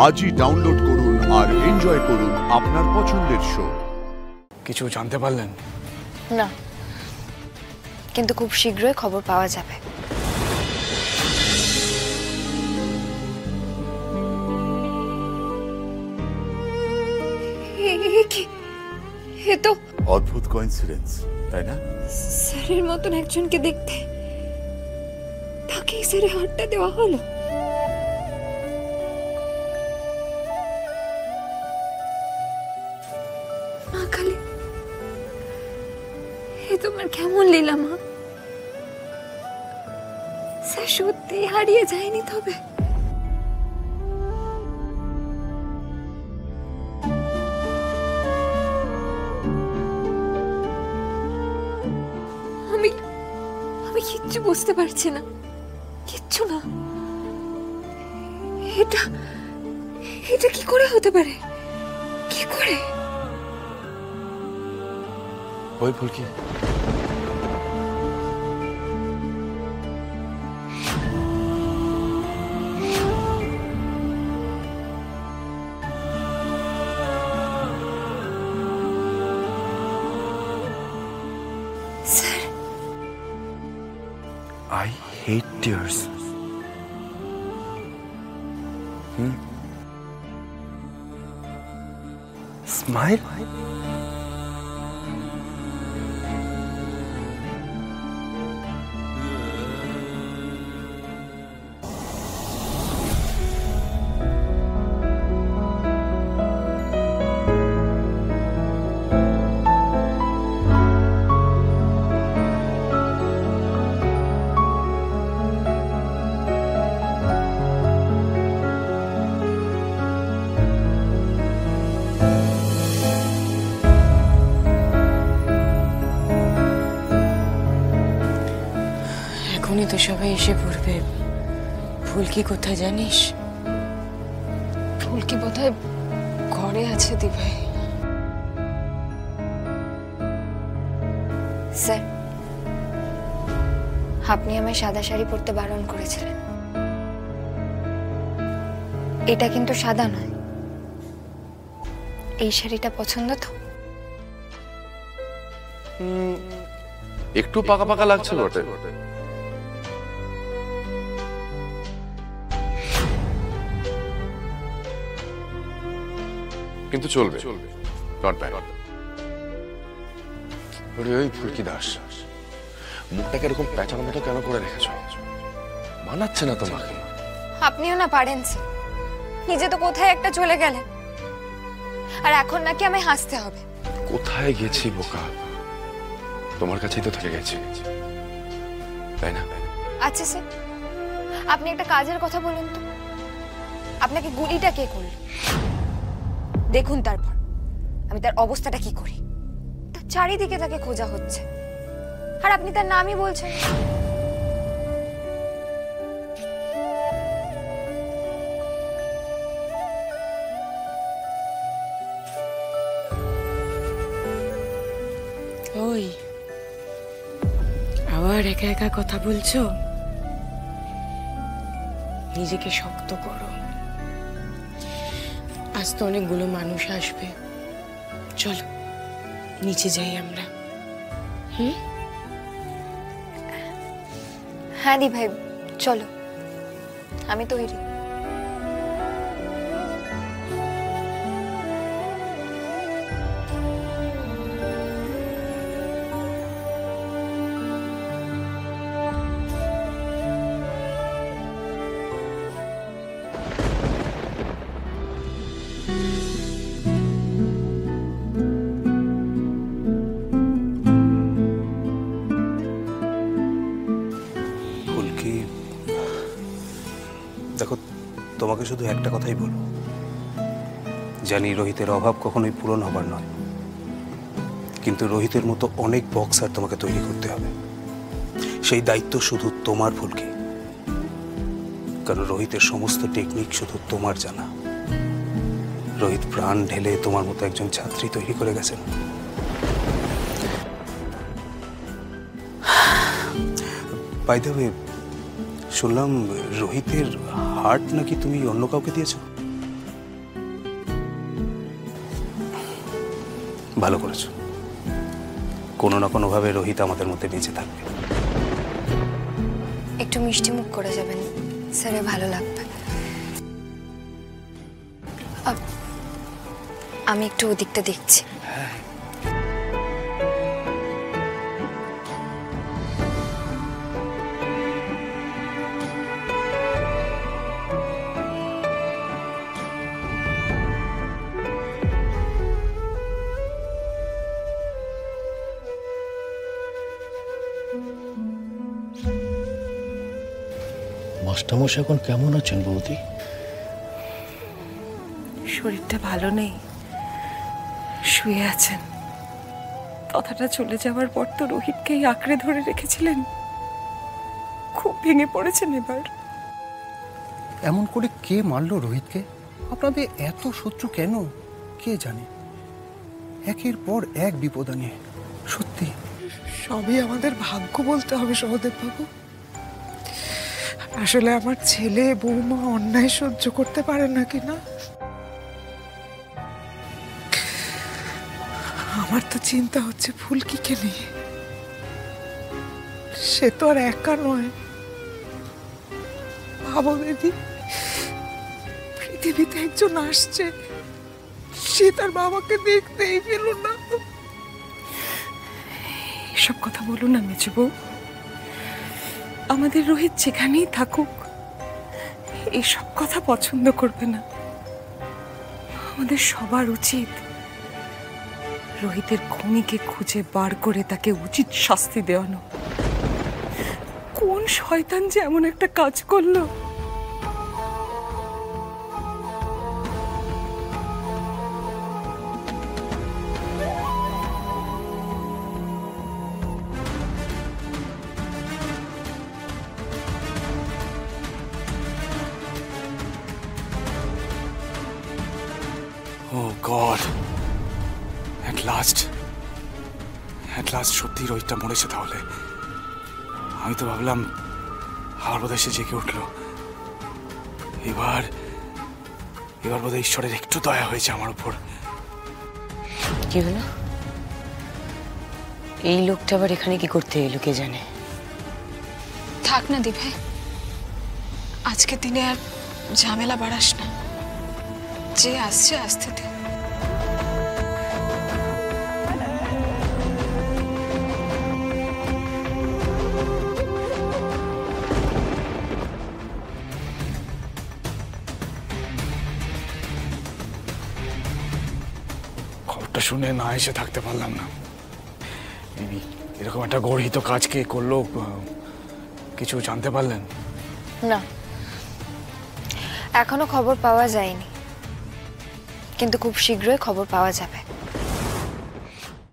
আজই ডাউনলোড করুন আর এনজয় করুন আপনার পছন্দের শো। কিছু জানতে পারলেন না, কিন্তু খুব শীঘ্রই খবর পাওয়া যাবে। এ তো অদ্ভুত কোইন্সিডেন্স, তাই না? স্যারের মতন একজনকে দেখতে তাকেই স্যারের হাতটা দেওয়া হলো। মা কালী, এ তোমার কেমন লীলা মা? স্যার সত্যি হারিয়ে যায়নি তবে? আমি কিচ্ছু বুঝতে পারছি না, কিচ্ছু না। এটা কি করে হতে পারে? কি করে? ওই ফুলকি, sir, I hate tears. Smile. এখনই তো সবাই এসে পড়বে। ফুলকি কোথায় জানিস? ফুলকি বোধহয় ঘরে আছে দিভাই। স্যার, আপনি আমায় সাদা শাড়ি পরতে বারণ করেছিলেন। এটা কিন্তু সাদা নয়। এই শাড়িটা পছন্দ তো? একটু পাকা পাকা লাগছে বটে, কিন্তু চলবে। Not bad. ওই ফুলকি দাস, মুখটাকে এরকম প্যাঁচানো মতো কেন করে রেখেছ? মানাচ্ছে না তোমাকে। আপনিও না পারেন স্যার। নিজে তো কোথায় একটা চলে গেলেন, আর এখন নাকি আমায় হাসতে হবে। কোথায় গেছি বোকা? তোমার কাছেই তো থেকে গেছি, তাই না? আচ্ছা স্যার, আপনি একটা কাজের কথা বলুন তো। আপনাকে গুলিটা কে করল? দেখুন তারপর আমি তার অবস্থাটা কি করি। তার চারিদিকে তাকে খোঁজা হচ্ছে, আর আপনি তার নামই বলছেন। ওই আবার একা একা কথা বলছো? নিজেকে শক্ত করো। আজ তো অনেকগুলো মানুষ আসবে। চলো নিচে যাই আমরা। হ্যাঁ দি ভাই, চলো, আমি তৈরি। দেখো, তোমাকে শুধু একটা কথাই বলবো, জানি রোহিতের অভাব কখনোই পূরণ হবার নয়, কিন্তু রোহিতের মতো অনেক বক্সার তোমাকে তৈরি করতে হবে। সেই দায়িত্ব শুধু তোমার ফুলকি, কারণ রোহিতের সমস্ত টেকনিক শুধু তোমার জানা। রোহিত প্রাণ ঢেলে তোমার মতো একজন ছাত্রী তৈরি করে গেছেন। বাই দ্য ওয়ে, শুনলাম রোহিতের হার্ট নাকি তুমি অন্য কাউকে দিয়েছো? ভালো করেছো। কোনো না কোনোভাবে রোহিত আমাদের মধ্যে বেঁচে থাকবে। একটু মিষ্টি মুখ করে যাবেন, স্যারে ভালো লাগবে। আমি একটু ওদিকটা দেখছি। মাস্টারমশাই এখন কেমন আছেন বৌদি? শরীরটা ভালো নেই, শুয়ে আছেন। কথাটা চলে যাওয়ার পর তো রোহিতকেই আঁকড়ে ধরে রেখেছিলেন, খুব ভেঙে পড়েছেন এবার। এমন করে কে মারলো রোহিতকে? আপনাদের এত শত্রু কেন কে জানে? একের পর এক বিপদ আনে। সত্যি সবই আমাদের ভাগ্য বলতে হবে সহদেব বাবু। আসলে আমার ছেলে বৌমা অন্যায় সহ্য করতে পারে না কিনা, আমার তো চিন্তা হচ্ছে ফুলকিকে নিয়ে। সে তো আর একা নয়। ভাবো দিদি, পৃথিবীতে একজন আসছে, সে তার বাবাকে দেখতেই পেল না। এসব কথা বলো না মেজো বউ। আমাদের রোহিত যেখানেই থাকুক এইসব কথা পছন্দ করবে না। আমাদের সবার উচিত রোহিতের খুনিকে খুঁজে বার করে তাকে উচিত শাস্তি দেওয়ানো। কোন শয়তান যে এমন একটা কাজ করলো? ও গড, অ্যাট লাস্ট সত্যি রোহিতটা মরেছে তাহলে। আমি তো ভাবলাম আমার বোধহয় সে জেগে উঠলো। এবার বোধহয় ঈশ্বরের একটু দয়া হয়েছে আমার উপর। কি হলো? এই লোকটা আবার এখানে কি করতে এলো কে জানে। থাক না দিভাই, আজকে দিনে আর ঝামেলা বাড়াস না। যে আসছে আসতে দে। খবরটা শুনে না এসে থাকতে পারলাম না। এরকম একটা গর্হিত কাজ কে করলো, কিছু জানতে পারলেন? না, এখনো খবর পাওয়া যায়নি, কিন্তু খুব শীঘ্রই খবর পাওয়া যাবে।